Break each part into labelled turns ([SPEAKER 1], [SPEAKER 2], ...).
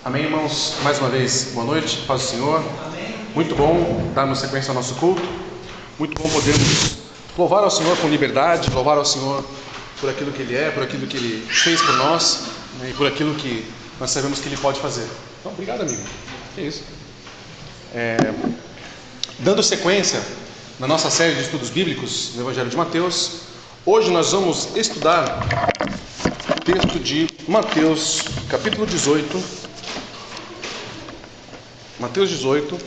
[SPEAKER 1] Amém, irmãos? Mais uma vez, boa noite, paz do Senhor. Muito bom darmos sequência ao nosso culto. Muito bom podermos louvar ao Senhor com liberdade, louvar ao Senhor por aquilo que Ele é, por aquilo que Ele fez por nós, né, e por aquilo que nós sabemos que Ele pode fazer. Então, obrigado, amigo. Que isso. Dando sequência na nossa série de estudos bíblicos no Evangelho de Mateus, hoje nós vamos estudar o texto de Mateus, capítulo 18. Mateus 18,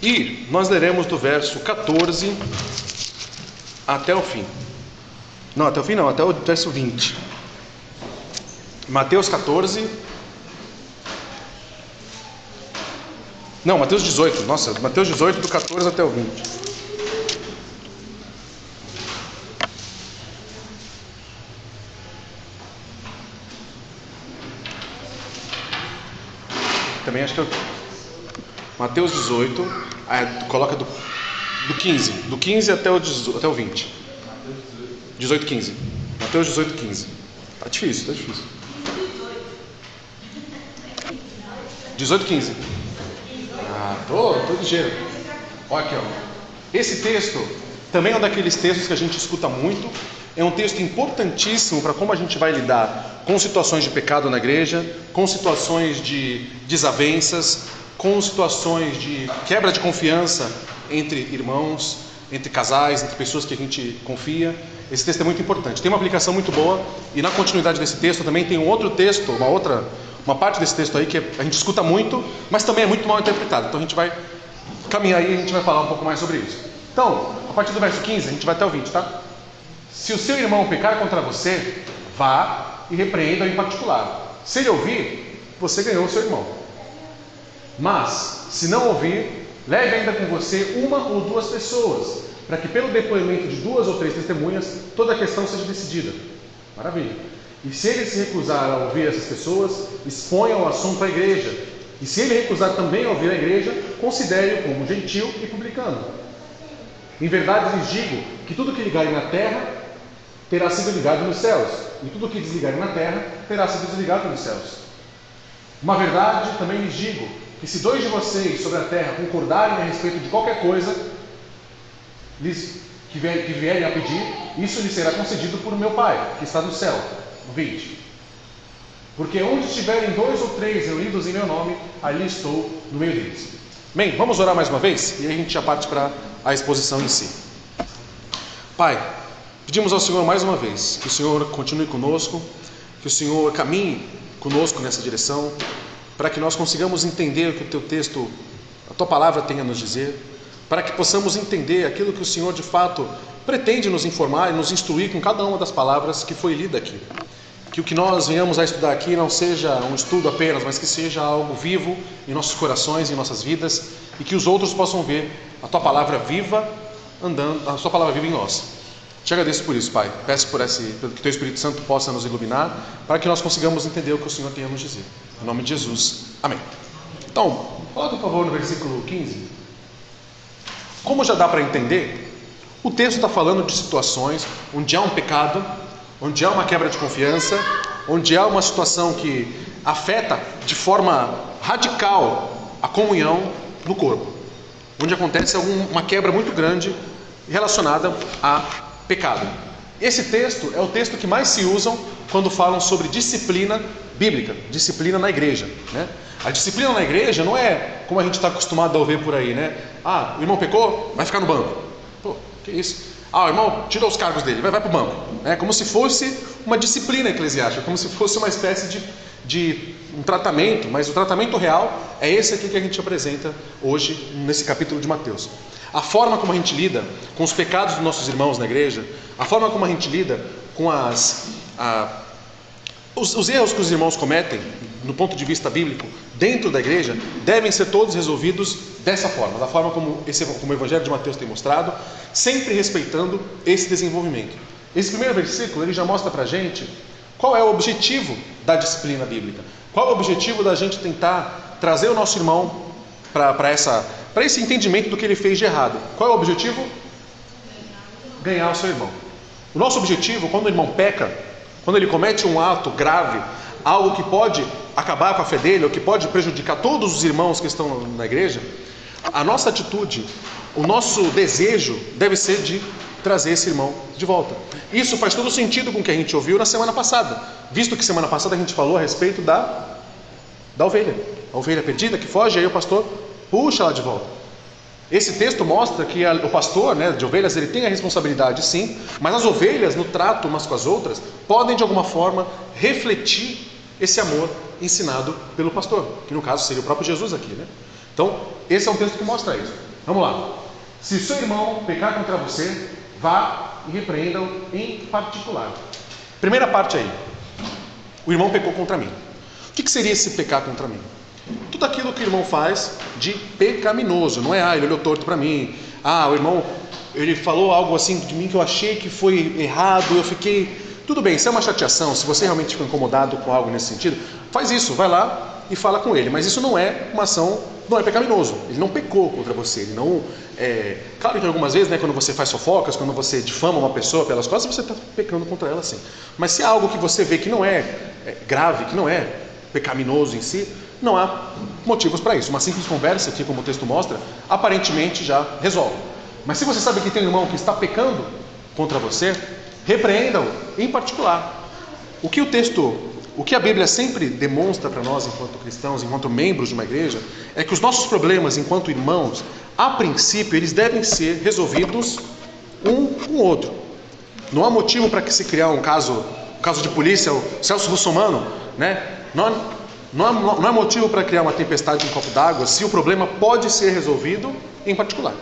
[SPEAKER 1] e nós leremos do verso 14 até o fim. Não, até o fim não, até o verso 20. Mateus 14. Não, Mateus 18. Nossa, Mateus 18, do 14 até o 20. Também acho que eu... Mateus 18, coloca do 15. Do 15 até o 20. 18, 15. Mateus 18, 15. Tá difícil. 18, 15. Tô ligeiro. Olha aqui, ó. Esse texto também é um daqueles textos que a gente escuta muito. É um texto importantíssimo para como a gente vai lidar com situações de pecado na igreja, com situações de desavenças, com situações de quebra de confiança entre irmãos, entre casais, entre pessoas que a gente confia. Esse texto é muito importante, tem uma aplicação muito boa. E na continuidade desse texto também tem um outro texto, uma parte desse texto aí que a gente escuta muito, mas também é muito mal interpretado. Então a gente vai caminhar aí e a gente vai falar um pouco mais sobre isso. Então, a partir do verso 15, a gente vai até o 20, tá? Se o seu irmão pecar contra você, vá e repreenda-o em particular. Se ele ouvir, você ganhou o seu irmão. Mas, se não ouvir, leve ainda com você uma ou duas pessoas, para que pelo depoimento de 2 ou 3 testemunhas, toda a questão seja decidida. Maravilha. E se ele se recusar a ouvir essas pessoas, exponha o assunto à igreja. E se ele recusar também a ouvir a igreja, considere-o como gentil e publicano. Em verdade lhes digo que tudo que ligarem na terra terá sido ligado nos céus, e tudo que desligarem na terra terá sido desligado nos céus. Uma verdade também lhes digo, que se 2 de vocês sobre a terra concordarem a respeito de qualquer coisa que vierem a pedir, isso lhes será concedido por meu Pai, que está no céu. No 20. Porque onde estiverem 2 ou 3 reunidos em meu nome, ali estou no meio deles. Bem, vamos orar mais uma vez, e aí a gente já parte para a exposição em si. Pai, pedimos ao Senhor mais uma vez, que o Senhor continue conosco, que o Senhor caminhe conosco nessa direção, para que nós consigamos entender o que o Teu texto, a Tua palavra tem a nos dizer, para que possamos entender aquilo que o Senhor de fato pretende nos informar e nos instruir com cada uma das palavras que foi lida aqui. Que o que nós venhamos a estudar aqui não seja um estudo apenas, mas que seja algo vivo em nossos corações, em nossas vidas, e que os outros possam ver a Tua palavra viva andando, a Tua palavra viva em nós. Te agradeço por isso, Pai. Peço que Teu Espírito Santo possa nos iluminar, para que nós consigamos entender o que o Senhor tem a nos dizer. Em nome de Jesus. Amém. Então, coloca por favor no versículo 15. Como já dá para entender, o texto está falando de situações onde há um pecado, onde há uma quebra de confiança, onde há uma situação que afeta de forma radical a comunhão no corpo, onde acontece uma quebra muito grande relacionada a pecado. Esse texto é o texto que mais se usam quando falam sobre disciplina bíblica, disciplina na igreja, né? A disciplina na igreja não é como a gente está acostumado a ouvir por aí, né? O irmão pecou, vai ficar no banco. Pô, que isso? O irmão tirou os cargos dele, vai para o banco. É como se fosse uma disciplina eclesiástica, como se fosse uma espécie de um tratamento, mas o tratamento real é esse aqui que a gente apresenta hoje nesse capítulo de Mateus. A forma como a gente lida com os pecados dos nossos irmãos na igreja, a forma como a gente lida com os erros que os irmãos cometem, no ponto de vista bíblico, dentro da igreja, devem ser todos resolvidos dessa forma, da forma como o Evangelho de Mateus tem mostrado, sempre respeitando esse desenvolvimento. Esse primeiro versículo, ele já mostra para a gente qual é o objetivo da disciplina bíblica, qual é o objetivo da gente tentar trazer o nosso irmão para esse entendimento do que ele fez de errado. Qual é o objetivo? Ganhar o seu irmão. O nosso objetivo, quando o irmão peca, quando ele comete um ato grave, algo que pode acabar com a fé dele, ou que pode prejudicar todos os irmãos que estão na igreja, a nossa atitude, o nosso desejo deve ser de trazer esse irmão de volta. Isso faz todo sentido com o que a gente ouviu na semana passada, visto que semana passada a gente falou a respeito da ovelha, a ovelha perdida que foge, aí o pastor puxa ela de volta. Esse texto mostra que o pastor, né, de ovelhas, ele tem a responsabilidade sim, mas as ovelhas no trato umas com as outras podem de alguma forma refletir esse amor ensinado pelo pastor, que no caso seria o próprio Jesus aqui, né? Então esse é um texto que mostra isso. Vamos lá. Se seu irmão pecar contra você, vá e repreenda-o em particular. Primeira parte aí. O irmão pecou contra mim. O que seria esse pecar contra mim? Tudo aquilo que o irmão faz de pecaminoso. Não é, ele olhou torto para mim. O irmão, ele falou algo assim de mim que eu achei que foi errado. Eu fiquei... Tudo bem, se é uma chateação, se você realmente ficou incomodado com algo nesse sentido, faz isso, vai lá e fala com ele. Mas isso não é uma ação, não é pecaminoso. Ele não pecou contra você. Ele não... Claro que algumas vezes, né, quando você faz fofocas, quando você difama uma pessoa pelas costas, você está pecando contra ela sim. Mas se é algo que você vê que não é grave, que não é pecaminoso em si, não há motivos para isso. Uma simples conversa, aqui como o texto mostra, aparentemente já resolve. Mas se você sabe que tem um irmão que está pecando contra você, repreenda-o em particular. O que a Bíblia sempre demonstra para nós enquanto cristãos, enquanto membros de uma igreja, é que os nossos problemas enquanto irmãos, a princípio, eles devem ser resolvidos um com o outro. Não há motivo para que se criar um caso de polícia, o Celso Russomano, né? Não há motivo para criar uma tempestade em um copo d'água se o problema pode ser resolvido em particular.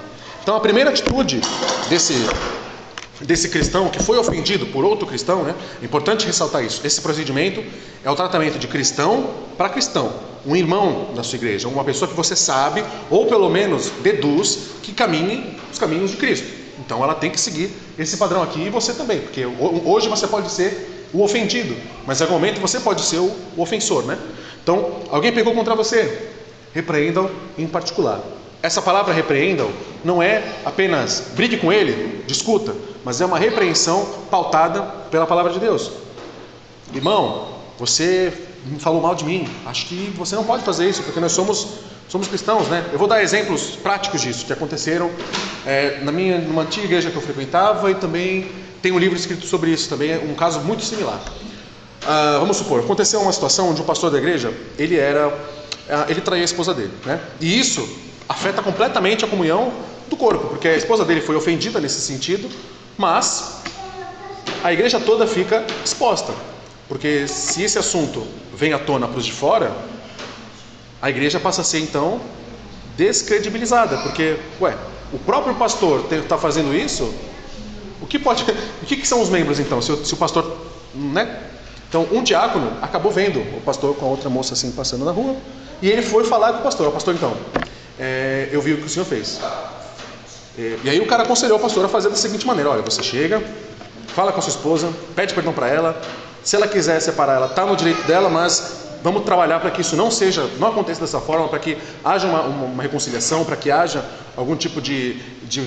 [SPEAKER 1] Então a primeira atitude desse cristão que foi ofendido por outro cristão, né? É importante ressaltar isso. Esse procedimento é o tratamento de cristão para cristão, um irmão da sua igreja, uma pessoa que você sabe, ou pelo menos deduz, que caminhe os caminhos de Cristo. Então ela tem que seguir esse padrão aqui, e você também, porque hoje você pode ser o ofendido, mas em algum momento você pode ser o ofensor, né? Então, alguém pecou contra você, repreenda-o em particular. Essa palavra repreenda-o não é apenas brigue com ele, discuta, mas é uma repreensão pautada pela palavra de Deus. Irmão, você falou mal de mim, acho que você não pode fazer isso, porque nós somos cristãos, né? Eu vou dar exemplos práticos disso, que aconteceram numa antiga igreja que eu frequentava, e também tem um livro escrito sobre isso, também é um caso muito similar. Vamos supor, aconteceu uma situação onde um pastor da igreja, ele traía a esposa dele, né? E isso afeta completamente a comunhão do corpo, porque a esposa dele foi ofendida nesse sentido, mas a igreja toda fica exposta, porque se esse assunto vem à tona para os de fora, a igreja passa a ser então descredibilizada, porque, o próprio pastor está fazendo isso, o que são os membros então, se o pastor, né? Então um diácono acabou vendo o pastor com a outra moça assim passando na rua, e ele foi falar com o pastor, então, eu vi o que o senhor fez. E aí o cara aconselhou o pastor a fazer da seguinte maneira: olha, você chega, fala com a sua esposa, pede perdão para ela, se ela quiser separar, ela está no direito dela, mas vamos trabalhar para que isso não aconteça dessa forma, para que haja uma reconciliação, para que haja algum tipo de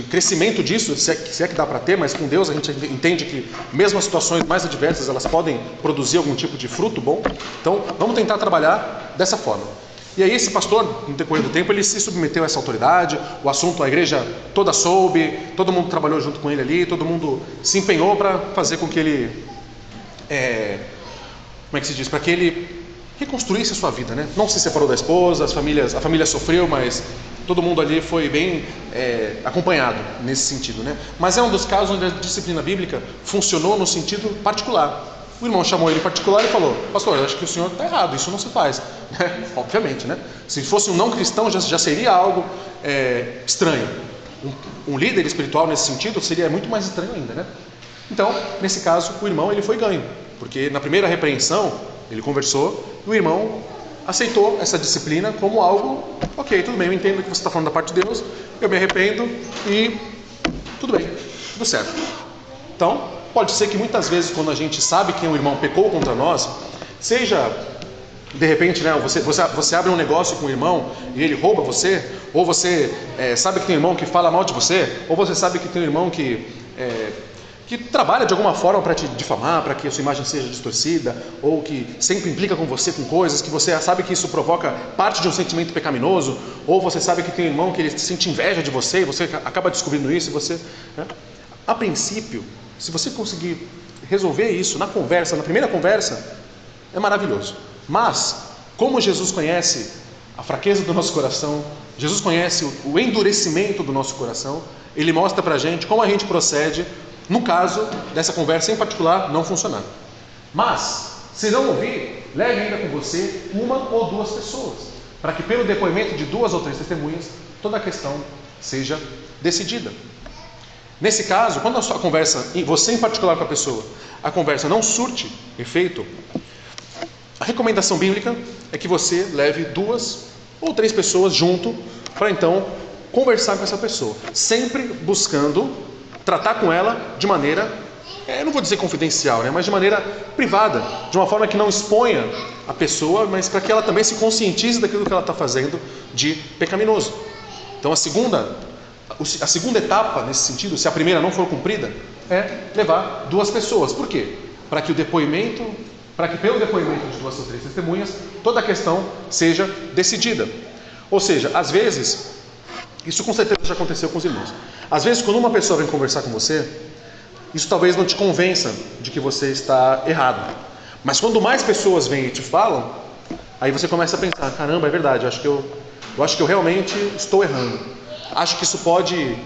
[SPEAKER 1] crescimento disso, se é que dá para ter, mas com Deus a gente entende que mesmo as situações mais adversas, elas podem produzir algum tipo de fruto bom. Então vamos tentar trabalhar dessa forma. E aí esse pastor, no decorrer do tempo, ele se submeteu a essa autoridade, o assunto a igreja toda soube, todo mundo trabalhou junto com ele ali, todo mundo se empenhou para fazer com que ele, para que ele reconstruísse a sua vida, né? Não se separou da esposa, a família sofreu, mas todo mundo ali foi bem acompanhado nesse sentido, né? Mas é um dos casos onde a disciplina bíblica funcionou no sentido particular. O irmão chamou ele em particular e falou: pastor, eu acho que o senhor está errado, isso não se faz. Obviamente, né? Se fosse um não cristão, já seria algo estranho. Um líder espiritual nesse sentido seria muito mais estranho ainda, né? Então, nesse caso, o irmão ele foi ganho, porque na primeira repreensão ele conversou e o irmão aceitou essa disciplina como algo, ok, tudo bem, eu entendo que você está falando da parte de Deus, eu me arrependo e tudo bem, tudo certo. Então, pode ser que muitas vezes quando a gente sabe que um irmão pecou contra nós, seja de repente, né, você abre um negócio com um irmão e ele rouba você, ou você sabe que tem um irmão que fala mal de você, ou você sabe que tem um irmão que que trabalha de alguma forma para te difamar, para que a sua imagem seja distorcida, ou que sempre implica com você com coisas que você sabe que isso provoca parte de um sentimento pecaminoso, ou você sabe que tem um irmão que ele sente inveja de você, e você acaba descobrindo isso, e você... Né? A princípio, se você conseguir resolver isso na conversa, na primeira conversa, é maravilhoso. Mas, como Jesus conhece a fraqueza do nosso coração, Jesus conhece o endurecimento do nosso coração, Ele mostra pra gente como a gente procede no caso dessa conversa em particular não funcionar. Mas, se não ouvir, leve ainda com você uma ou duas pessoas, para que pelo depoimento de 2 ou 3 testemunhas, toda a questão seja decidida. Nesse caso, quando a sua conversa, você em particular com a pessoa, a conversa não surte efeito, a recomendação bíblica é que você leve 2 ou 3 pessoas junto, para então conversar com essa pessoa, sempre buscando tratar com ela de maneira, eu não vou dizer confidencial, né, mas de maneira privada, de uma forma que não exponha a pessoa, mas para que ela também se conscientize daquilo que ela está fazendo de pecaminoso. Então a segunda etapa nesse sentido, se a primeira não for cumprida, é levar 2 pessoas. Por quê? Para que pelo depoimento de 2 ou 3 testemunhas, toda a questão seja decidida. Ou seja, às vezes, isso com certeza já aconteceu com os irmãos. Às vezes, quando uma pessoa vem conversar com você, isso talvez não te convença de que você está errado. Mas quando mais pessoas vêm e te falam, aí você começa a pensar, caramba, é verdade, eu acho que eu realmente estou errando. Acho que isso pode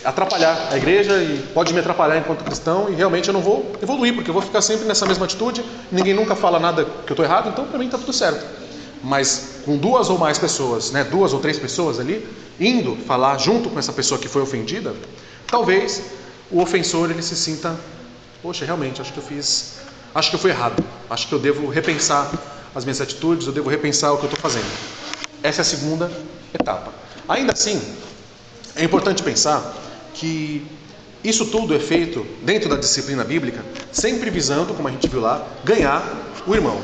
[SPEAKER 1] atrapalhar a igreja e pode me atrapalhar enquanto cristão, e realmente eu não vou evoluir, porque eu vou ficar sempre nessa mesma atitude, ninguém nunca fala nada que eu estou errado, então para mim está tudo certo. Mas com 2 ou mais pessoas, 2 ou 3 pessoas ali, indo falar junto com essa pessoa que foi ofendida, talvez o ofensor ele se sinta, poxa, realmente, acho que eu fui errado, acho que eu devo repensar as minhas atitudes, eu devo repensar o que eu estou fazendo. Essa é a segunda etapa. Ainda assim, é importante pensar que isso tudo é feito dentro da disciplina bíblica, sempre visando, como a gente viu lá, ganhar o irmão.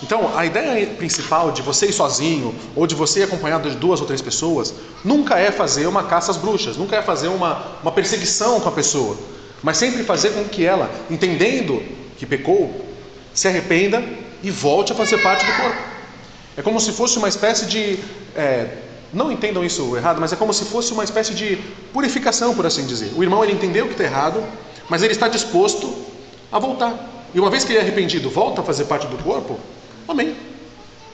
[SPEAKER 1] Então, a ideia principal de você ir sozinho, ou de você ir acompanhado de 2 ou 3 pessoas, nunca é fazer uma caça às bruxas, nunca é fazer uma perseguição com a pessoa, mas sempre fazer com que ela, entendendo que pecou, se arrependa e volte a fazer parte do corpo. É como se fosse uma espécie de... não entendam isso errado, mas é como se fosse uma espécie de purificação, por assim dizer. O irmão ele entendeu que está errado, mas ele está disposto a voltar. E uma vez que ele é arrependido, volta a fazer parte do corpo, amém.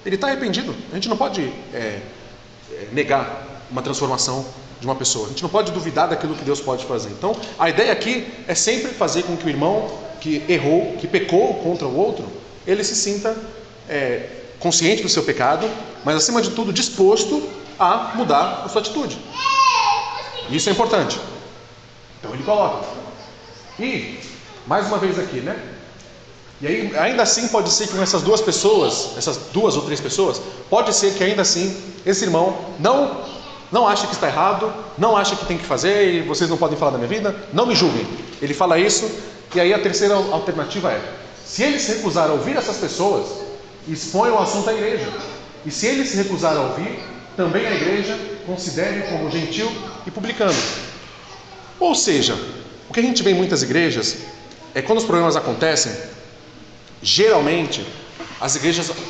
[SPEAKER 1] Ele está arrependido. A gente não pode negar uma transformação de uma pessoa. A gente não pode duvidar daquilo que Deus pode fazer. Então, a ideia aqui é sempre fazer com que o irmão que errou, que pecou contra o outro, ele se sinta consciente do seu pecado, mas acima de tudo disposto a mudar a sua atitude. Isso é importante. Então ele coloca. E, mais uma vez aqui, E aí, ainda assim pode ser que com essas 2 pessoas, essas 2 ou 3 pessoas, pode ser que ainda assim esse irmão não ache que está errado, não ache que tem que fazer, e vocês não podem falar da minha vida, não me julguem. Ele fala isso, e aí a terceira alternativa é, se ele se recusar a ouvir essas pessoas, expõe o assunto à igreja. E se ele se recusar a ouvir, também a igreja considere como gentil e publicano. Ou seja, o que a gente vê em muitas igrejas é quando os problemas acontecem, geralmente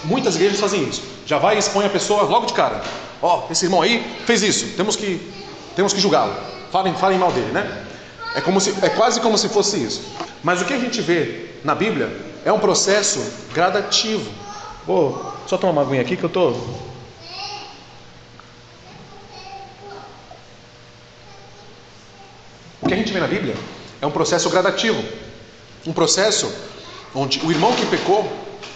[SPEAKER 1] muitas igrejas fazem isso. Já vai e expõe a pessoa logo de cara. Esse irmão aí fez isso, temos que julgá-lo. Falem mal dele, É quase como se fosse isso. Mas o que a gente vê na Bíblia é um processo gradativo. Vou só tomar uma aguinha aqui que eu tô... O que a gente vê na Bíblia é um processo gradativo. Um processo onde o irmão que pecou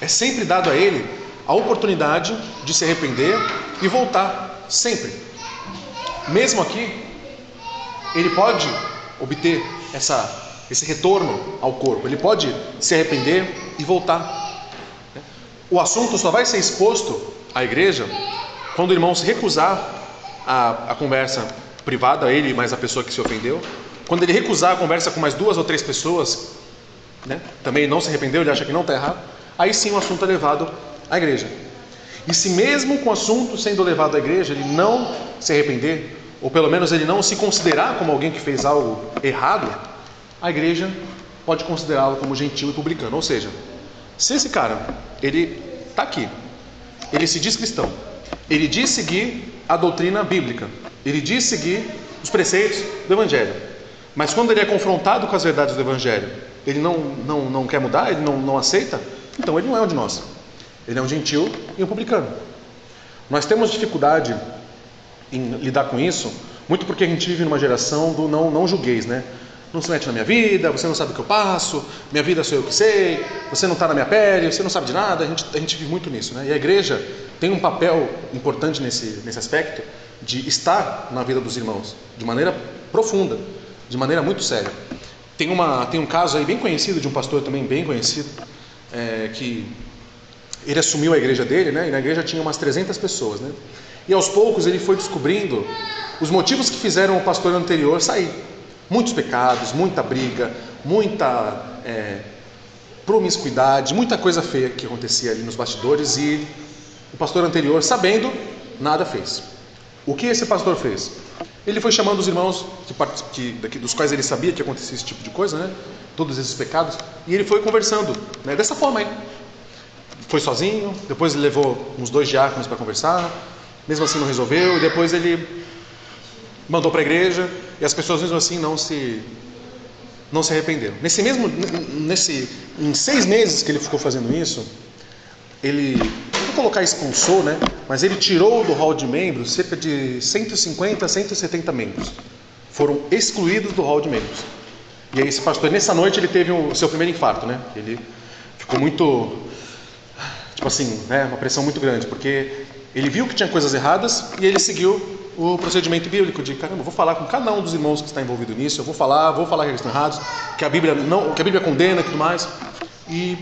[SPEAKER 1] é sempre dado a ele a oportunidade de se arrepender e voltar, sempre. Mesmo aqui, ele pode obter esse retorno ao corpo, ele pode se arrepender e voltar. O assunto só vai ser exposto à igreja quando o irmão se recusar a conversa privada, ele e mais a pessoa que se ofendeu. Quando ele recusar a conversa com mais 2 ou 3 pessoas, também não se arrependeu, ele acha que não está errado, aí sim o assunto é levado à igreja. E se mesmo com o assunto sendo levado à igreja, ele não se arrepender, ou pelo menos ele não se considerar como alguém que fez algo errado, a igreja pode considerá-lo como gentil e publicano. Ou seja, se esse cara, ele está aqui, ele se diz cristão, ele diz seguir a doutrina bíblica, ele diz seguir os preceitos do Evangelho, mas quando ele é confrontado com as verdades do Evangelho, ele não quer mudar, ele não aceita, então ele não é um de nós. Ele é um gentil e um publicano. Nós temos dificuldade em lidar com isso, muito porque a gente vive numa geração do não julgueis, né? Não se mete na minha vida, você não sabe o que eu passo, minha vida sou eu que sei, você não está na minha pele, você não sabe de nada, a gente vive muito nisso, né? E a igreja tem um papel importante nesse aspecto, de estar na vida dos irmãos, de maneira profunda, de maneira muito séria. Tem um caso aí bem conhecido, de um pastor também bem conhecido, que ele assumiu a igreja dele, né? E na igreja tinha umas 300 pessoas, né? E aos poucos ele foi descobrindo os motivos que fizeram o pastor anterior sair. Muitos pecados, muita briga, muita promiscuidade, muita coisa feia que acontecia ali nos bastidores, e o pastor anterior, sabendo, nada fez. O que esse pastor fez? Ele foi chamando os irmãos dos quais ele sabia que acontecia esse tipo de coisa, né? Todos esses pecados, e ele foi conversando, né? Dessa forma aí. Foi sozinho, depois ele levou uns 2 diáconos para conversar, mesmo assim não resolveu, e depois ele mandou para a igreja, e as pessoas mesmo assim não se arrependeram. Em 6 meses que ele ficou fazendo isso, ele, não vou colocar expulsou, né? Mas ele tirou do hall de membros cerca de 150, 170 membros. Foram excluídos do hall de membros. E aí esse pastor, nessa noite, ele teve o seu primeiro infarto, né? Ele ficou muito, tipo assim, né? Uma pressão muito grande, porque ele viu que tinha coisas erradas e ele seguiu o procedimento bíblico de, caramba, eu vou falar com cada um dos irmãos que está envolvido nisso, eu vou falar que eles estão errados, que a Bíblia condena e tudo mais. E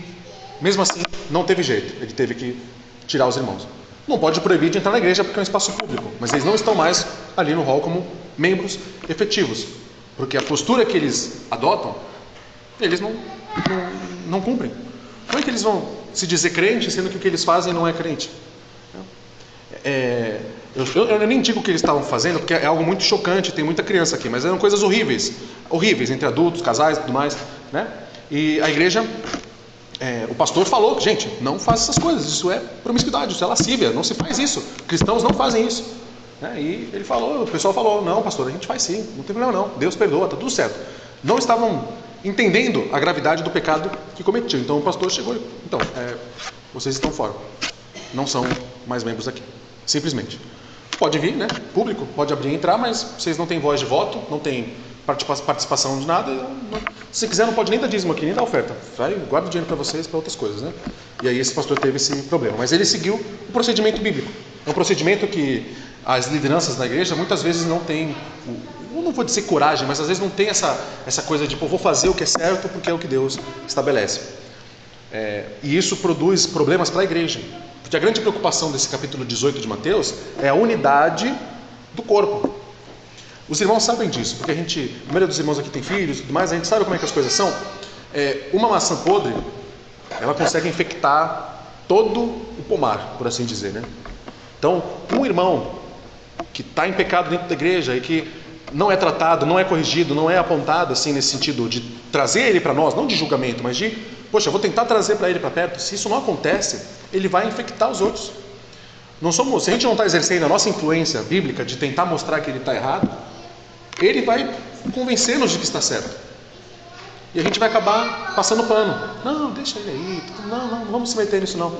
[SPEAKER 1] mesmo assim, não teve jeito, ele teve que tirar os irmãos. Não pode proibir de entrar na igreja porque é um espaço público, mas eles não estão mais ali no hall como membros efetivos, porque a postura que eles adotam, eles não cumprem. Como é que eles vão se dizer crente, sendo que o que eles fazem não é crente? Eu nem digo o que eles estavam fazendo, porque é algo muito chocante, tem muita criança aqui, mas eram coisas horríveis entre adultos, casais e tudo mais, né? E a igreja, o pastor falou, gente, não faça essas coisas, isso é promiscuidade, isso é lascívia, não se faz isso, cristãos não fazem isso, né? E ele falou, o pessoal falou, não pastor, a gente faz sim, não tem problema não, Deus perdoa, está tudo certo. Não estavam entendendo a gravidade do pecado que cometiam, então o pastor chegou e, então, vocês estão fora, não são mais membros aqui, simplesmente. Pode vir, né? Público, pode abrir e entrar, mas vocês não têm voz de voto, não têm participação de nada. Se quiser, não pode nem dar dízimo aqui, nem dar oferta. Vai, guarda o dinheiro para vocês, para outras coisas, né? E aí esse pastor teve esse problema. Mas ele seguiu o procedimento bíblico. É um procedimento que as lideranças da igreja muitas vezes não têm, eu não vou dizer coragem, mas às vezes não tem essa coisa de, vou fazer o que é certo porque é o que Deus estabelece. E isso produz problemas para a igreja. Porque a grande preocupação desse capítulo 18 de Mateus é a unidade do corpo. Os irmãos sabem disso, porque a maioria dos irmãos aqui tem filhos e tudo mais, a gente sabe como é que as coisas são. Uma maçã podre, ela consegue infectar todo o pomar, por assim dizer, né? Então, um irmão que está em pecado dentro da igreja e que não é tratado, não é corrigido, não é apontado assim nesse sentido de trazer ele para nós, não de julgamento, mas de, poxa, eu vou tentar trazer para ele para perto. Se isso não acontece, ele vai infectar os outros. Se a gente não está exercendo a nossa influência bíblica de tentar mostrar que ele está errado, ele vai convencer-nos de que está certo. E a gente vai acabar passando pano. Não, deixa ele aí. Não vamos se meter nisso não.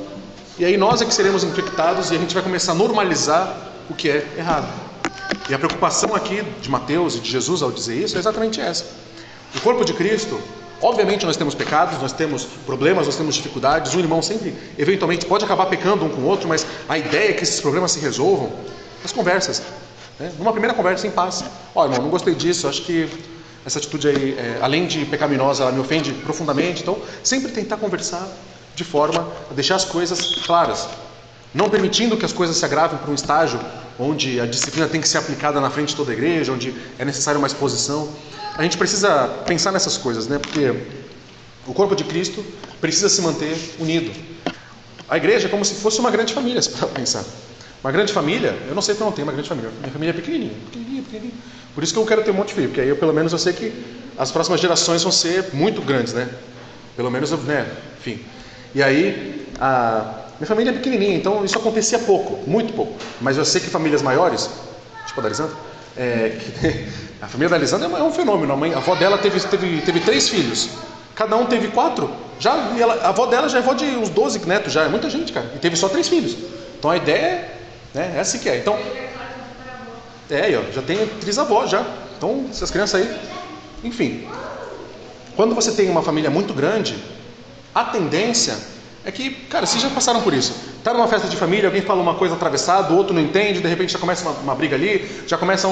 [SPEAKER 1] E aí nós é que seremos infectados e a gente vai começar a normalizar o que é errado. E a preocupação aqui de Mateus e de Jesus ao dizer isso é exatamente essa. O corpo de Cristo, obviamente nós temos pecados, nós temos problemas, nós temos dificuldades. Um irmão sempre, eventualmente, pode acabar pecando um com o outro, mas a ideia é que esses problemas se resolvam nas conversas, né? Numa primeira conversa em paz. Ó, irmão, não gostei disso, acho que essa atitude aí, além de pecaminosa, ela me ofende profundamente. Então, sempre tentar conversar de forma a deixar as coisas claras, não permitindo que as coisas se agravem para um estágio onde a disciplina tem que ser aplicada na frente de toda a igreja, onde é necessário uma exposição. A gente precisa pensar nessas coisas, né? Porque o corpo de Cristo precisa se manter unido. A igreja é como se fosse uma grande família, se para pensar. Uma grande família, eu não sei porque eu não tenho uma grande família. Minha família é pequenininha. Por isso que eu quero ter um monte de filho, porque aí pelo menos eu sei que as próximas gerações vão ser muito grandes, né? Pelo menos, né? Enfim. E aí, minha família é pequenininha, então isso acontecia pouco, muito pouco. Mas eu sei que famílias maiores, tipo a da Lisandra, a família da Lisandra é um fenômeno. A avó dela teve 3 filhos, cada um teve 4. A avó dela já é avó de uns 12 netos, já é muita gente, cara. E teve só 3 filhos. Então a ideia é essa que é. Então, já tem trisavó já. Então, essas crianças aí, enfim. Quando você tem uma família muito grande, a tendência é que, cara, vocês já passaram por isso. Tá numa festa de família, alguém fala uma coisa atravessada, o outro não entende, de repente já começa uma briga ali, já começa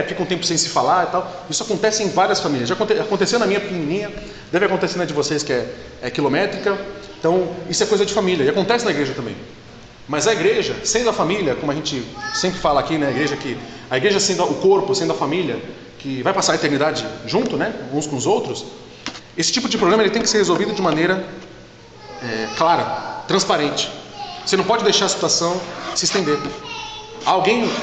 [SPEAKER 1] fica um tempo sem se falar e tal. Isso acontece em várias famílias. Já aconteceu na minha pequenininha, deve acontecer na de vocês que é quilométrica. Então, isso é coisa de família. E acontece na igreja também. Mas a igreja, sendo a família, como a gente sempre fala aqui, né, a igreja sendo o corpo, sendo a família, que vai passar a eternidade junto, né, uns com os outros, esse tipo de problema ele tem que ser resolvido de maneira clara, transparente. Você não pode deixar a situação se estender.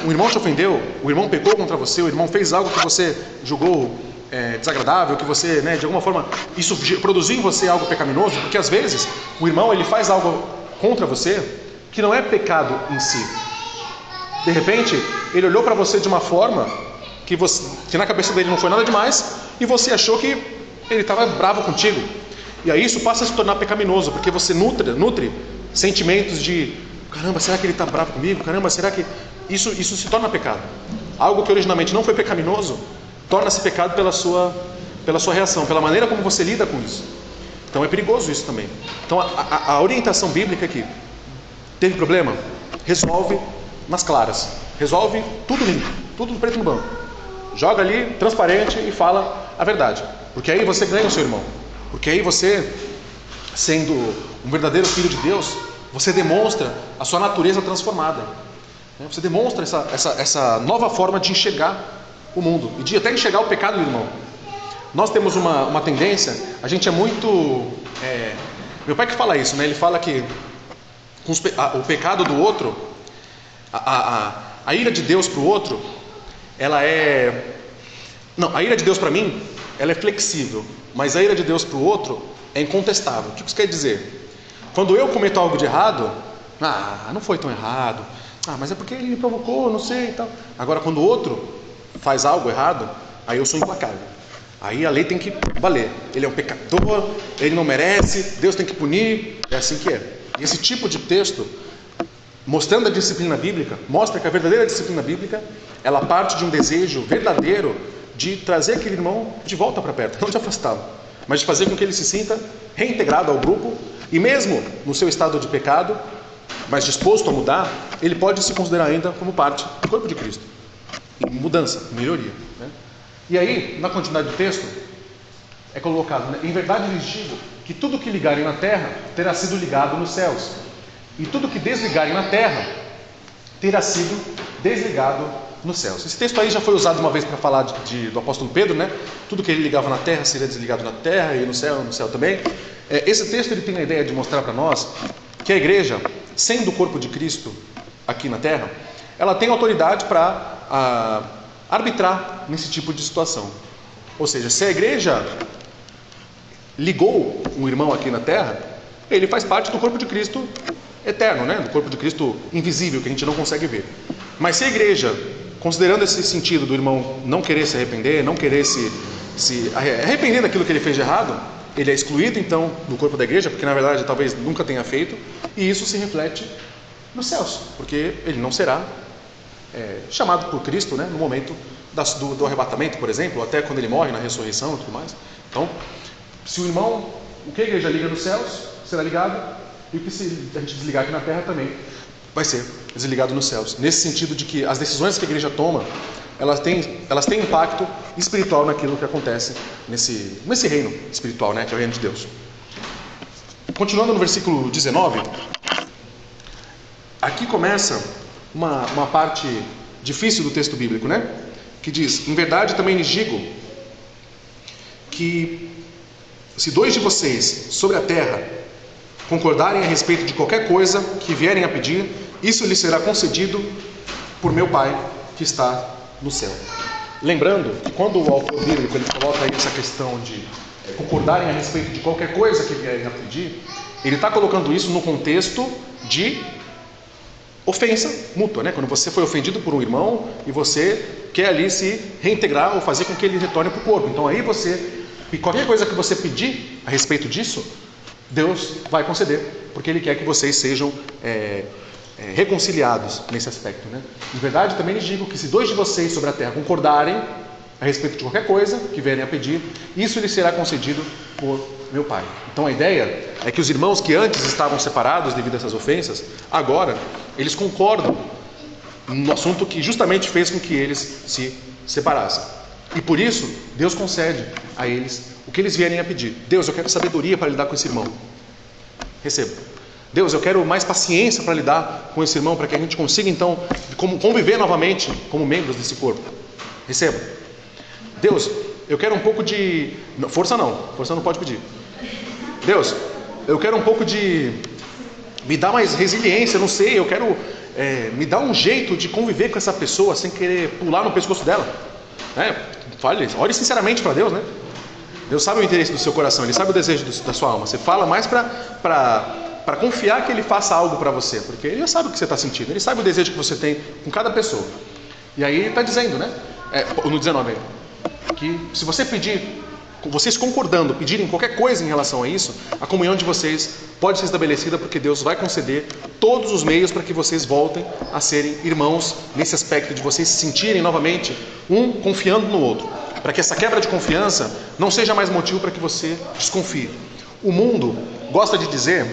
[SPEAKER 1] O irmão te ofendeu, o irmão pecou contra você, o irmão fez algo que você julgou desagradável, que você, de alguma forma, isso produziu em você algo pecaminoso, porque às vezes o irmão ele faz algo contra você que não é pecado em si. De repente, ele olhou para você de uma forma que na cabeça dele não foi nada demais e você achou que ele estava bravo contigo. E aí isso passa a se tornar pecaminoso, porque você nutre sentimentos de caramba, será que ele está bravo comigo? Caramba, será que... Isso se torna pecado. Algo que originalmente não foi pecaminoso, torna-se pecado pela sua reação, pela maneira como você lida com isso. Então é perigoso isso também. Então a orientação bíblica é que teve problema? Resolve nas claras. Resolve tudo limpo, tudo preto no branco. Joga ali, transparente e fala a verdade. Porque aí você ganha o seu irmão. Porque aí você, sendo um verdadeiro filho de Deus, você demonstra a sua natureza transformada. Você demonstra essa nova forma de enxergar o mundo e de até enxergar o pecado do irmão. Nós temos uma tendência, a gente é muito... meu pai que fala isso, né? Ele fala que o pecado do outro, a ira de Deus para o outro, ela é... Não, a ira de Deus para mim, ela é flexível, mas a ira de Deus para o outro é incontestável. O que isso quer dizer? Quando eu cometo algo de errado, não foi tão errado, mas é porque ele me provocou, não sei e tal. Agora, quando o outro faz algo errado, aí eu sou implacável. Aí a lei tem que valer. Ele é um pecador, ele não merece, Deus tem que punir, é assim que é. E esse tipo de texto, mostrando a disciplina bíblica, mostra que a verdadeira disciplina bíblica, ela parte de um desejo verdadeiro de trazer aquele irmão de volta para perto, não de afastá-lo, mas de fazer com que ele se sinta reintegrado ao grupo, e mesmo no seu estado de pecado, mas disposto a mudar, ele pode se considerar ainda como parte do corpo de Cristo, em mudança, melhoria, né? E aí, na continuidade do texto, é colocado, né? Em verdade lhes digo que tudo que ligarem na terra terá sido ligado nos céus, e tudo que desligarem na terra terá sido desligado nos céus. Esse texto aí já foi usado uma vez para falar do apóstolo Pedro, né? Tudo que ele ligava na terra seria desligado na terra e no céu também. Esse texto ele tem a ideia de mostrar para nós que a igreja, sendo o corpo de Cristo aqui na terra, ela tem autoridade para arbitrar nesse tipo de situação. Ou seja, se a igreja ligou um irmão aqui na terra, ele faz parte do corpo de Cristo eterno, né? Do corpo de Cristo invisível, que a gente não consegue ver. Mas se a igreja, considerando esse sentido do irmão não querer se arrepender, não querer se arrepender daquilo que ele fez de errado, ele é excluído então do corpo da igreja, porque na verdade talvez nunca tenha feito, e isso se reflete nos céus, porque ele não será chamado por Cristo, né, no momento do arrebatamento, por exemplo, até quando ele morre na ressurreição e tudo mais. Então, se o irmão, o que a igreja liga nos céus, será ligado, e o que se a gente desligar aqui na terra também vai ser desligado nos céus. Nesse sentido de que as decisões que a igreja toma, elas têm impacto espiritual naquilo que acontece nesse reino espiritual, né, que é o reino de Deus. Continuando no versículo 19, aqui começa uma parte difícil do texto bíblico, né? Que diz: em verdade também lhes digo que se 2 de vocês sobre a terra concordarem a respeito de qualquer coisa que vierem a pedir, isso lhes será concedido por meu Pai que está no céu. Lembrando que quando o autor bíblico ele coloca aí essa questão de concordarem a respeito de qualquer coisa que vierem a pedir, ele está colocando isso no contexto de ofensa mútua, né? Quando você foi ofendido por um irmão e você quer ali se reintegrar ou fazer com que ele retorne para o corpo. Então aí qualquer coisa que você pedir a respeito disso, Deus vai conceder, porque Ele quer que vocês sejam reconciliados nesse aspecto, né? Em verdade, também lhes digo que se 2 de vocês sobre a terra concordarem a respeito de qualquer coisa que vierem a pedir, isso lhes será concedido por meu Pai. Então a ideia é que os irmãos que antes estavam separados devido a essas ofensas, agora eles concordam no assunto que justamente fez com que eles se separassem. E por isso, Deus concede a eles o que eles vierem a pedir. Deus, eu quero sabedoria para lidar com esse irmão. Receba. Deus, eu quero mais paciência para lidar com esse irmão, para que a gente consiga então conviver novamente como membros desse corpo. Receba. Deus, eu quero um pouco de... Força não pode pedir. Deus, eu quero um pouco de... Me dá mais resiliência, não sei, eu quero me dar um jeito de conviver com essa pessoa sem querer pular no pescoço dela. Ore sinceramente para Deus, né? Deus sabe o interesse do seu coração, Ele sabe o desejo da sua alma. Você fala mais para confiar que Ele faça algo para você, porque Ele já sabe o que você está sentindo, Ele sabe o desejo que você tem com cada pessoa. E aí Ele está dizendo, né? No 19 aí, que se você pedir, vocês concordando, pedirem qualquer coisa em relação a isso, a comunhão de vocês pode ser estabelecida, porque Deus vai conceder todos os meios para que vocês voltem a serem irmãos, nesse aspecto de vocês se sentirem novamente um confiando no outro, para que essa quebra de confiança não seja mais motivo para que você desconfie. O mundo gosta de dizer,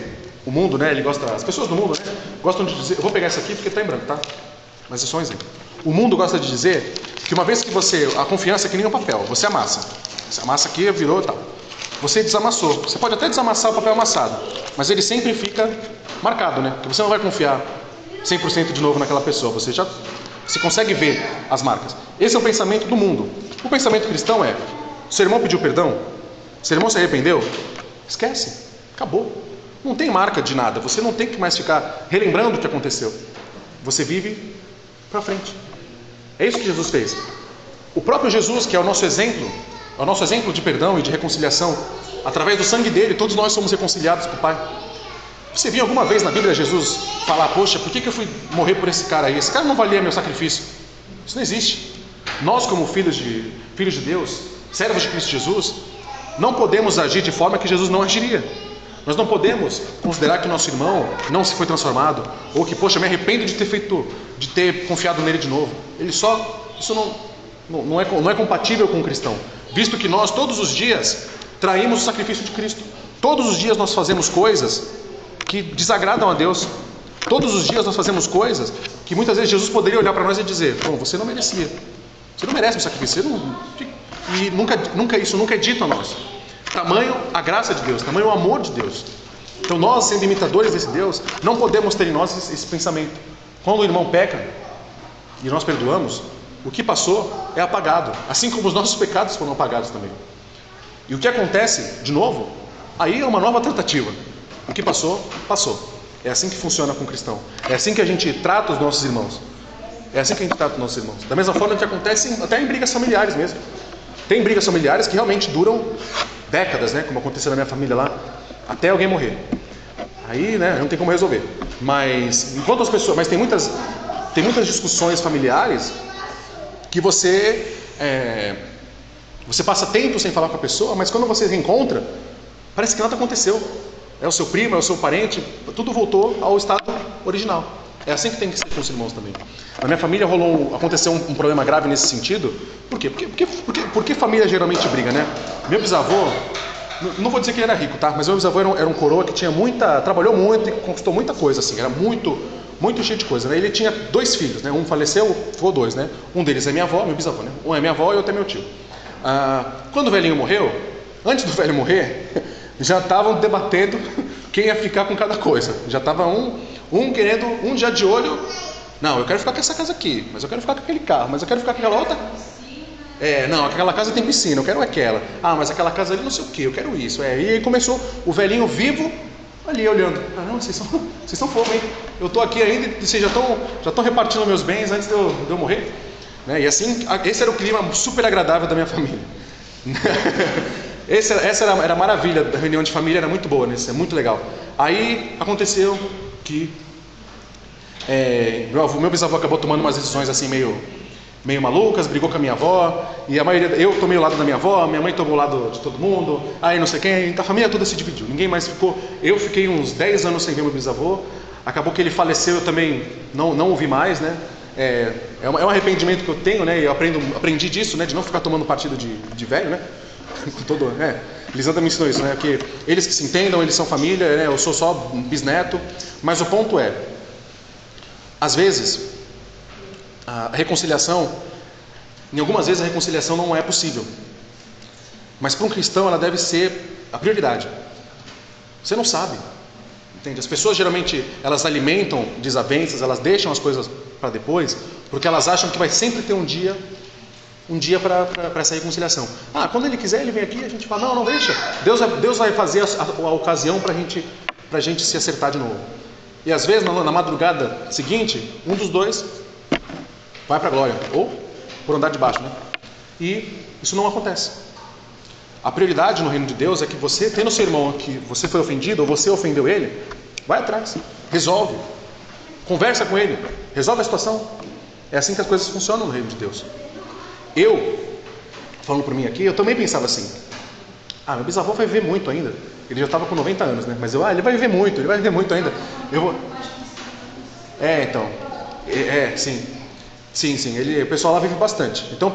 [SPEAKER 1] as pessoas do mundo, né, gostam de dizer, eu vou pegar isso aqui porque está em branco, tá? Mas é só um exemplo. O mundo gosta de dizer que uma vez que a confiança é que nem um papel, você amassa. Você amassa aqui, virou e tal. Você desamassou. Você pode até desamassar o papel amassado, mas ele sempre fica marcado, né? Porque você não vai confiar 100% de novo naquela pessoa. Você consegue ver as marcas. Esse é o pensamento do mundo. O pensamento cristão é: seu irmão pediu perdão? Seu irmão se arrependeu? Esquece. Acabou. Não tem marca de nada. Você não tem que mais ficar relembrando o que aconteceu. Você vive para frente. É isso que Jesus fez. O próprio Jesus, que é o nosso exemplo de perdão e de reconciliação, através do sangue dele, todos nós somos reconciliados com o Pai. Você viu alguma vez na Bíblia Jesus falar: poxa, por que eu fui morrer por esse cara aí? Esse cara não valia meu sacrifício. Isso não existe. Nós, como filhos de Deus, servos de Cristo Jesus, não podemos agir de forma que Jesus não agiria. Nós não podemos considerar que o nosso irmão não se foi transformado, ou que, poxa, me arrependo de ter confiado nele de novo. Isso não é compatível com o cristão, visto que nós todos os dias traímos o sacrifício de Cristo. Todos os dias nós fazemos coisas que desagradam a Deus. Todos os dias nós fazemos coisas que muitas vezes Jesus poderia olhar para nós e dizer: bom, você não merecia, você não merece o sacrifício, isso nunca é dito a nós. Tamanho a graça de Deus, tamanho o amor de Deus. Então nós, sendo imitadores desse Deus, não podemos ter em nós esse pensamento. Quando o irmão peca e nós perdoamos, o que passou é apagado, assim como os nossos pecados foram apagados também. E o que acontece, de novo, aí é uma nova tentativa. O que passou, passou. É assim que funciona com o cristão. É assim que a gente trata os nossos irmãos. É assim que a gente trata os nossos irmãos. Da mesma forma que acontece até em brigas familiares mesmo. Tem brigas familiares que realmente duram décadas, né? Como aconteceu na minha família lá, até alguém morrer. Aí, né, não tem como resolver. Mas tem muitas discussões familiares que você passa tempo sem falar com a pessoa, mas quando você reencontra, parece que nada aconteceu. É o seu primo, é o seu parente, tudo voltou ao estado original. É assim que tem que ser com os irmãos também. Na minha família aconteceu um problema grave nesse sentido. Por quê? Porque família geralmente briga, né? Meu bisavô, não vou dizer que ele era rico, tá? Mas meu bisavô era um coroa que trabalhou muito e conquistou muita coisa, assim. Era muito cheio de coisa, né? Ele tinha 2 filhos, né? Um faleceu, ficou 2, né? Um deles é minha avó, meu bisavô, né? Um é minha avó e outro é meu tio. Quando o velhinho morreu, antes do velho morrer, já estavam debatendo quem ia ficar com cada coisa. Já estava um já de olho. Não, eu quero ficar com essa casa aqui, mas eu quero ficar com aquele carro, mas eu quero ficar com aquela outra. Não, aquela casa tem piscina, eu quero aquela. Mas aquela casa ali não sei o que, eu quero isso. E aí começou o velhinho vivo ali olhando. Não, vocês são fogo, hein? Eu estou aqui ainda e vocês já estão repartindo meus bens antes de eu morrer. Né? E assim, esse era o clima super agradável da minha família. Essa era a maravilha da reunião de família, era muito boa, né? Isso é muito legal. Aí aconteceu que meu bisavô acabou tomando umas decisões assim meio malucas, brigou com a minha avó, e eu tomei o lado da minha avó, minha mãe tomou o lado de todo mundo, aí não sei quem, a família toda se dividiu, ninguém mais ficou. Eu fiquei uns 10 anos sem ver meu bisavô, acabou que ele faleceu, eu também não o vi mais, né? É um arrependimento que eu tenho, né? Eu aprendi disso, né? De não ficar tomando partido de velho, né? Lisandra me ensinou isso, né? Que eles que se entendam, eles são família, né? Eu sou só bisneto, mas o ponto é, às vezes, a reconciliação, em algumas vezes a reconciliação não é possível, mas para um cristão ela deve ser a prioridade. Você não sabe, entende? As pessoas geralmente elas alimentam desavenças, elas deixam as coisas para depois, porque elas acham que vai sempre ter um dia para essa reconciliação. Quando ele quiser, ele vem aqui, a gente fala, não deixa. Deus vai fazer a ocasião para a gente se acertar de novo. E às vezes, na madrugada seguinte, um dos dois vai para a glória, ou por andar de baixo, né? E isso não acontece. A prioridade no reino de Deus é que você, tendo seu irmão que você foi ofendido, ou você ofendeu ele, vai atrás, resolve, conversa com ele, resolve a situação. É assim que as coisas funcionam no reino de Deus. Falando por mim aqui, eu também pensava assim, meu bisavô vai viver muito ainda, ele já estava com 90 anos, né? Mas ele vai viver muito ainda. Sim, o pessoal lá vive bastante. Então,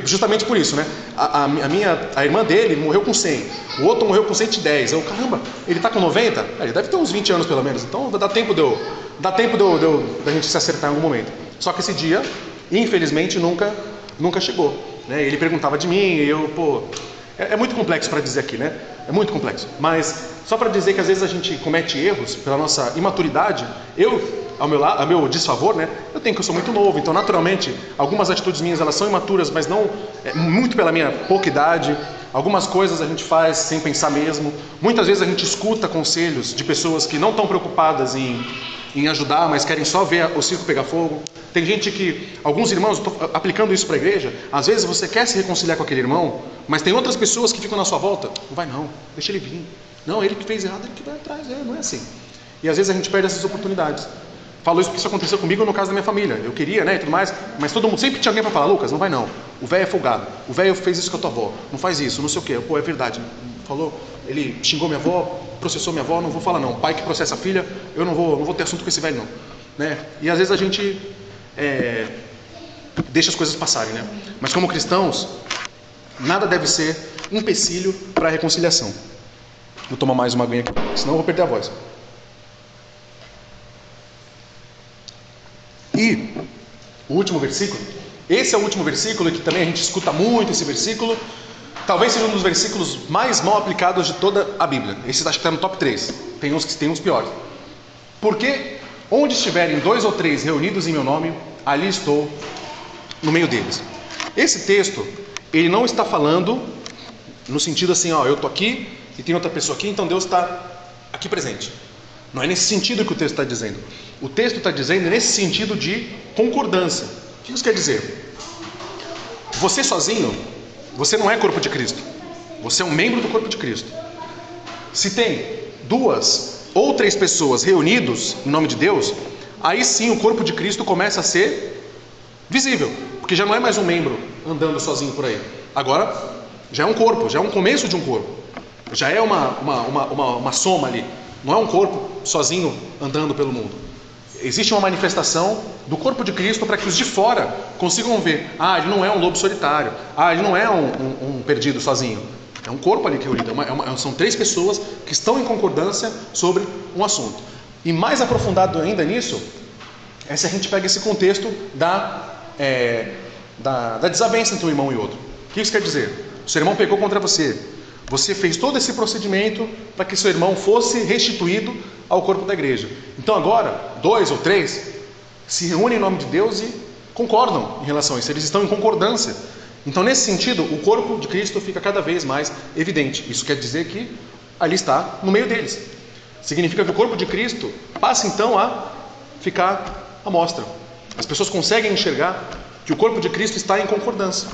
[SPEAKER 1] justamente por isso, né? A irmã dele morreu com 100, o outro morreu com 110. Caramba, ele está com 90? Ele deve ter uns 20 anos pelo menos. Então, dá tempo da gente se acertar em algum momento. Só que esse dia, infelizmente, nunca chegou. Né? Ele perguntava de mim, e eu, é muito complexo para dizer aqui, né? É muito complexo. Mas só para dizer que às vezes a gente comete erros pela nossa imaturidade. Ao meu desfavor, né? Eu tenho que eu sou muito novo, então naturalmente algumas atitudes minhas elas são imaturas, mas não muito pela minha pouca idade. Algumas coisas a gente faz sem pensar mesmo. Muitas vezes a gente escuta conselhos de pessoas que não estão preocupadas em ajudar, mas querem só ver o circo pegar fogo. Tem gente que, alguns irmãos, eu estou aplicando isso para a igreja, às vezes você quer se reconciliar com aquele irmão, mas tem outras pessoas que ficam na sua volta. Não vai não, deixa ele vir. Não, ele que fez errado, ele que vai atrás, não é assim. E às vezes a gente perde essas oportunidades. Falo isso porque isso aconteceu comigo no caso da minha família. Eu queria, né, e tudo mais, mas todo mundo sempre tinha alguém para falar, Lucas, não vai não. O velho é folgado. O velho fez isso com a tua avó. Não faz isso, não sei o quê. É verdade. Falou, ele xingou minha avó, processou minha avó, não vou falar não. O pai que processa a filha, eu não vou ter assunto com esse velho não. Né? E às vezes a gente deixa as coisas passarem, né? Mas como cristãos, nada deve ser empecilho para a reconciliação. Vou tomar mais uma aguinha aqui, senão eu vou perder a voz. E o último versículo, esse é o último versículo que também a gente escuta muito esse versículo, talvez seja um dos versículos mais mal aplicados de toda a Bíblia. Esse acho que está no top 3, tem uns piores. Porque onde estiverem 2 ou 3 reunidos em meu nome, ali estou no meio deles. Esse texto, ele não está falando no sentido assim, eu estou aqui e tem outra pessoa aqui, então Deus está aqui presente. Não é nesse sentido que o texto está dizendo. O texto está dizendo nesse sentido de concordância. O que isso quer dizer? Você sozinho, você não é corpo de Cristo. Você é um membro do corpo de Cristo. Se tem 2 ou 3 pessoas reunidos em nome de Deus, aí sim o corpo de Cristo começa a ser visível. Porque já não é mais um membro andando sozinho por aí. Agora já é um corpo, já é um começo de um corpo. Já é uma soma ali. Não é um corpo sozinho andando pelo mundo. Existe uma manifestação do corpo de Cristo para que os de fora consigam ver. Ele não é um lobo solitário. Ele não é um perdido sozinho. É um corpo ali que reunido. São 3 pessoas que estão em concordância sobre um assunto. E mais aprofundado ainda nisso, é se a gente pega esse contexto da desavença entre um irmão e outro. O que isso quer dizer? O seu irmão pecou contra você. Você fez todo esse procedimento para que seu irmão fosse restituído ao corpo da igreja. Então agora, 2 ou 3 se reúnem em nome de Deus e concordam em relação a isso. Eles estão em concordância. Então nesse sentido, o corpo de Cristo fica cada vez mais evidente. Isso quer dizer que ali está no meio deles. Significa que o corpo de Cristo passa então a ficar à mostra. As pessoas conseguem enxergar que o corpo de Cristo está em concordância.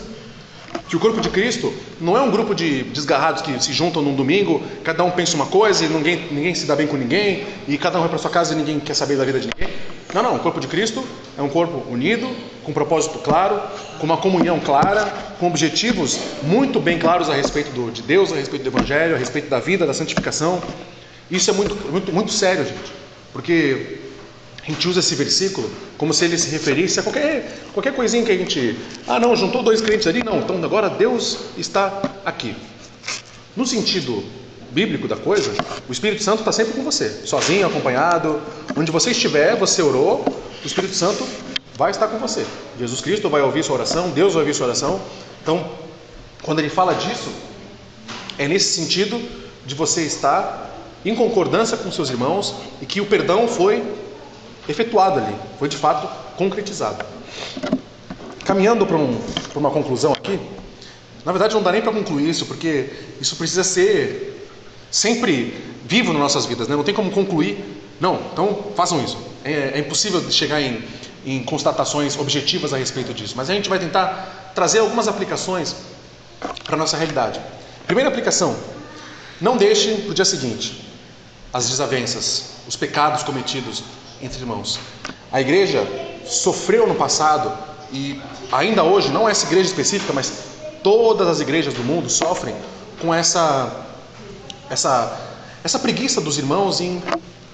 [SPEAKER 1] Que o corpo de Cristo não é um grupo de desgarrados que se juntam num domingo, cada um pensa uma coisa e ninguém se dá bem com ninguém, e cada um vai para sua casa e ninguém quer saber da vida de ninguém. Não, o corpo de Cristo é um corpo unido, com um propósito claro, com uma comunhão clara, com objetivos muito bem claros a respeito de Deus, a respeito do Evangelho, a respeito da vida, da santificação. Isso é muito sério, gente, porque a gente usa esse versículo como se ele se referisse a qualquer coisinha que a gente... juntou dois crentes ali, não, então agora Deus está aqui. No sentido bíblico da coisa, o Espírito Santo está sempre com você, sozinho, acompanhado, onde você estiver, você orou, o Espírito Santo vai estar com você. Jesus Cristo vai ouvir sua oração, Deus vai ouvir sua oração. Então, quando ele fala disso, é nesse sentido de você estar em concordância com seus irmãos e que o perdão foi efetuado ali, foi de fato concretizado. Caminhando para uma conclusão aqui, na verdade não dá nem para concluir isso, porque isso precisa ser sempre vivo nas nossas vidas, né? Não tem como concluir, não, então façam isso. É impossível chegar em constatações objetivas a respeito disso, mas a gente vai tentar trazer algumas aplicações para a nossa realidade. Primeira aplicação: não deixe para o dia seguinte as desavenças, os pecados cometidos entre irmãos. A igreja sofreu no passado, e ainda hoje, não essa igreja específica, mas todas as igrejas do mundo sofrem com essa preguiça dos irmãos em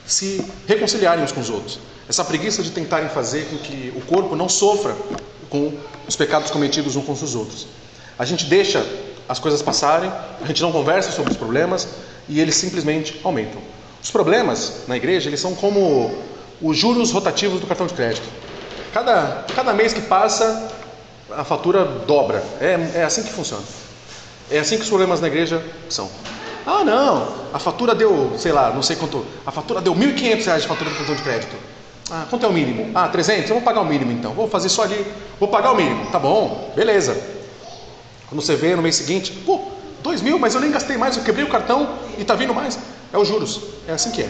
[SPEAKER 1] se reconciliarem uns com os outros, essa preguiça de tentarem fazer com que o corpo não sofra com os pecados cometidos uns com os outros. A gente deixa as coisas passarem, a gente não conversa sobre os problemas e eles simplesmente aumentam. Os problemas na igreja, eles são como os juros rotativos do cartão de crédito. Cada mês que passa, a fatura dobra. É assim que funciona. É assim que os problemas na igreja são. A fatura deu, sei lá, não sei quanto. A fatura deu R$1.500 de fatura do cartão de crédito. Quanto é o mínimo? 300? Eu vou pagar o mínimo então. Vou fazer só ali, vou pagar o mínimo. Tá bom, beleza. Quando você vê no mês seguinte, 2.000, mas eu nem gastei mais, eu quebrei o cartão e tá vindo mais. É os juros. É assim que é.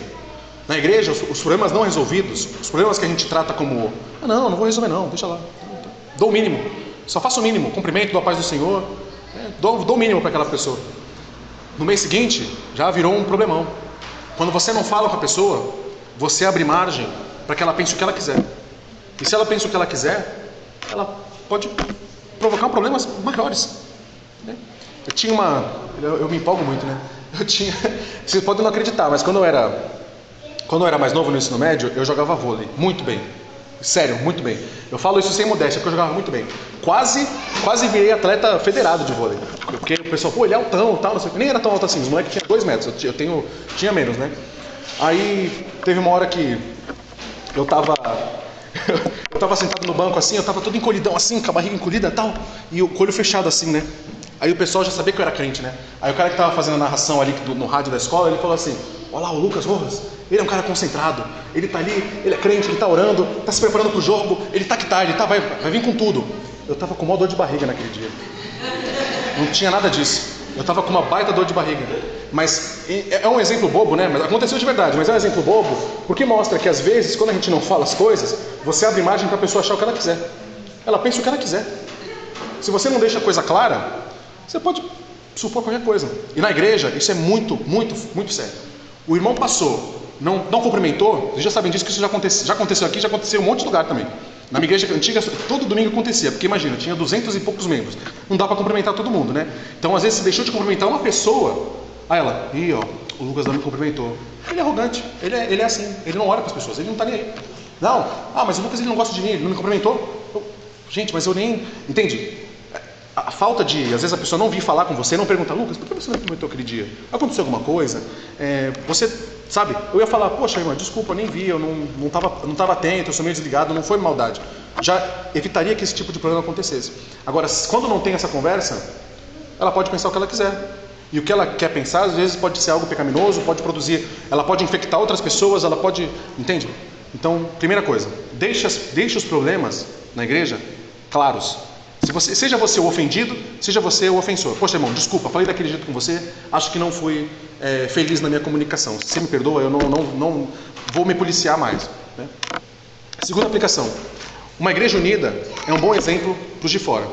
[SPEAKER 1] Na igreja, os problemas não resolvidos, os problemas que a gente trata como, não vou resolver não, deixa lá. Dou o mínimo, só faço o mínimo, cumprimento, dou a paz do Senhor, dou o mínimo para aquela pessoa. No mês seguinte, já virou um problemão. Quando você não fala com a pessoa, você abre margem para que ela pense o que ela quiser. E se ela pensa o que ela quiser, ela pode provocar problemas maiores. Eu tinha eu me empolgo muito, né? Vocês podem não acreditar, mas quando eu era mais novo no ensino médio, eu jogava vôlei, muito bem. Sério, muito bem. Eu falo isso sem modéstia, porque eu jogava muito bem. Quase virei atleta federado de vôlei. Porque o pessoal, ele é altão, tal, não sei o que. Nem era tão alto assim, os moleques tinham 2 metros, tinha menos, né? Aí, teve uma hora que eu tava sentado no banco assim, eu tava todo encolhidão assim, com a barriga encolhida e tal, e o olho fechado assim, né? Aí o pessoal já sabia que eu era crente, né? Aí o cara que tava fazendo a narração ali no rádio da escola, ele falou assim: olha lá, o Lucas Rojas, ele é um cara concentrado, ele tá ali, ele é crente, ele tá orando, tá se preparando pro jogo, ele tá que tá, vai vir com tudo. Eu tava com uma dor de barriga naquele dia. Não tinha nada disso. Eu tava com uma baita dor de barriga. Mas é um exemplo bobo, né? Mas aconteceu de verdade, mas é um exemplo bobo, porque mostra que às vezes, quando a gente não fala as coisas, você abre margem para a pessoa achar o que ela quiser. Ela pensa o que ela quiser. Se você não deixa a coisa clara, você pode supor qualquer coisa. E na igreja, isso é muito, muito, muito sério. O irmão passou, não cumprimentou, vocês já sabem disso, que isso já aconteceu aqui, já aconteceu em um monte de lugar também. Na minha igreja antiga, todo domingo acontecia, porque imagina, tinha 200 e poucos membros. Não dá para cumprimentar todo mundo, né? Então, às vezes, você deixou de cumprimentar uma pessoa, aí ela, o Lucas não me cumprimentou. Ele é arrogante, ele é assim, ele não olha para as pessoas, ele não está nem aí. Não, mas o Lucas ele não gosta de mim, ele não me cumprimentou. Gente, mas eu nem... Entende? A falta de, às vezes a pessoa não vir falar com você, não pergunta: Lucas, por que você não comentou aquele dia? Aconteceu alguma coisa? Você, sabe, eu ia falar: poxa, irmã, desculpa, eu nem vi, eu não tava atento, eu sou meio desligado, não foi maldade. Já evitaria que esse tipo de problema acontecesse. Agora, quando não tem essa conversa, ela pode pensar o que ela quiser. E o que ela quer pensar, às vezes pode ser algo pecaminoso, pode produzir, ela pode infectar outras pessoas, ela pode, entende? Então, primeira coisa, deixe os problemas na igreja claros. Seja você o ofendido, seja você o ofensor. Poxa, irmão, desculpa, falei daquele jeito com você, acho que não fui feliz na minha comunicação. Se você me perdoa, eu não vou me policiar mais, né? Segunda aplicação: Uma igreja unida é um bom exemplo para os de fora.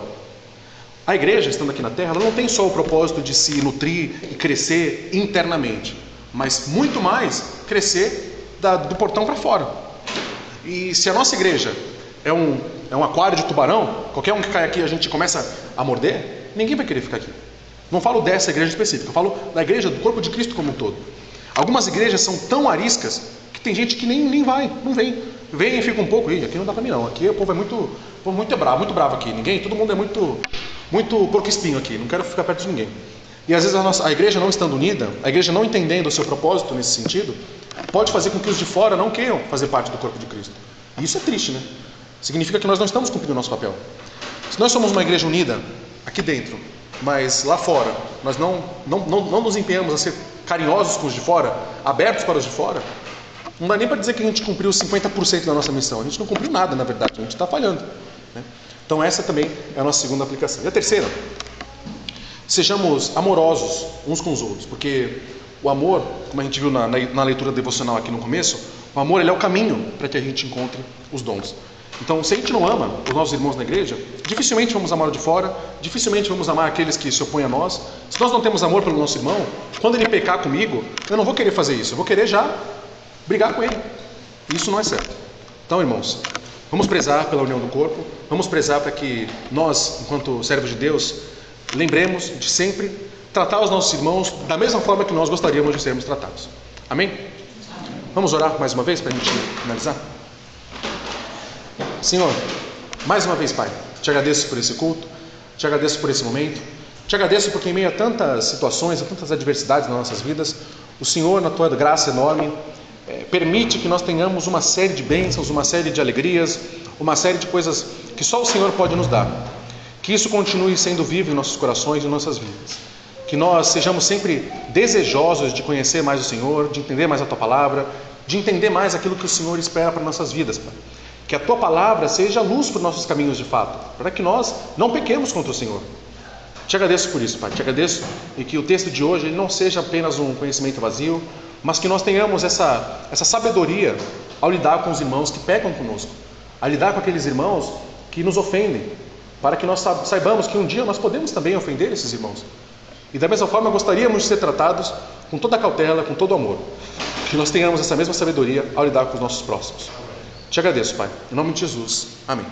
[SPEAKER 1] A igreja, estando aqui na terra, ela não tem só o propósito de se nutrir e crescer internamente, mas muito mais crescer do portão para fora. E se a nossa igreja é um aquário de tubarão, qualquer um que cai aqui a gente começa a morder, ninguém vai querer ficar aqui. Não falo dessa igreja específica, eu falo da igreja do corpo de Cristo como um todo. Algumas igrejas são tão ariscas que tem gente que nem vai, não vem. Vem e fica um pouco, aqui não dá pra mim não, aqui o povo é muito bravo aqui, todo mundo é muito porco espinho aqui, não quero ficar perto de ninguém. E às vezes a igreja não estando unida, a igreja não entendendo o seu propósito nesse sentido, pode fazer com que os de fora não queiram fazer parte do corpo de Cristo. E isso é triste, né? Significa que nós não estamos cumprindo o nosso papel. Se nós somos uma igreja unida aqui dentro, mas lá fora nós não nos empenhamos a ser carinhosos com os de fora, abertos para os de fora, não dá nem para dizer que a gente cumpriu 50% da nossa missão. A gente não cumpriu nada, na verdade, a gente está falhando, né? Então essa também é a nossa segunda aplicação. E a terceira, sejamos amorosos uns com os outros, porque o amor, como a gente viu na leitura devocional aqui no começo, o amor ele é o caminho para que a gente encontre os dons. Então, se a gente não ama os nossos irmãos na igreja, dificilmente vamos amar o de fora, dificilmente vamos amar aqueles que se opõem a nós. Se nós não temos amor pelo nosso irmão, quando ele pecar comigo, eu não vou querer fazer isso, eu vou querer já brigar com ele. Isso não é certo. Então, irmãos, vamos prezar pela união do corpo, vamos prezar para que nós, enquanto servos de Deus, lembremos de sempre tratar os nossos irmãos da mesma forma que nós gostaríamos de sermos tratados. Amém? Vamos orar mais uma vez para a gente finalizar? Senhor, mais uma vez, Pai, te agradeço por esse culto, te agradeço por esse momento, te agradeço porque em meio a tantas situações, a tantas adversidades nas nossas vidas, o Senhor, na tua graça enorme, permite que nós tenhamos uma série de bênçãos, uma série de alegrias, uma série de coisas que só o Senhor pode nos dar. Que isso continue sendo vivo em nossos corações e em nossas vidas. Que nós sejamos sempre desejosos de conhecer mais o Senhor, de entender mais a tua palavra, de entender mais aquilo que o Senhor espera para nossas vidas, Pai. Que a tua palavra seja luz para os nossos caminhos de fato, para que nós não pequemos contra o Senhor. Te agradeço por isso, Pai. Te agradeço e que o texto de hoje ele não seja apenas um conhecimento vazio, mas que nós tenhamos essa sabedoria ao lidar com os irmãos que pecam conosco, a lidar com aqueles irmãos que nos ofendem, para que nós saibamos que um dia nós podemos também ofender esses irmãos. E da mesma forma gostaríamos de ser tratados com toda a cautela, com todo o amor. Que nós tenhamos essa mesma sabedoria ao lidar com os nossos próximos. Te agradeço, Pai. Em nome de Jesus. Amém.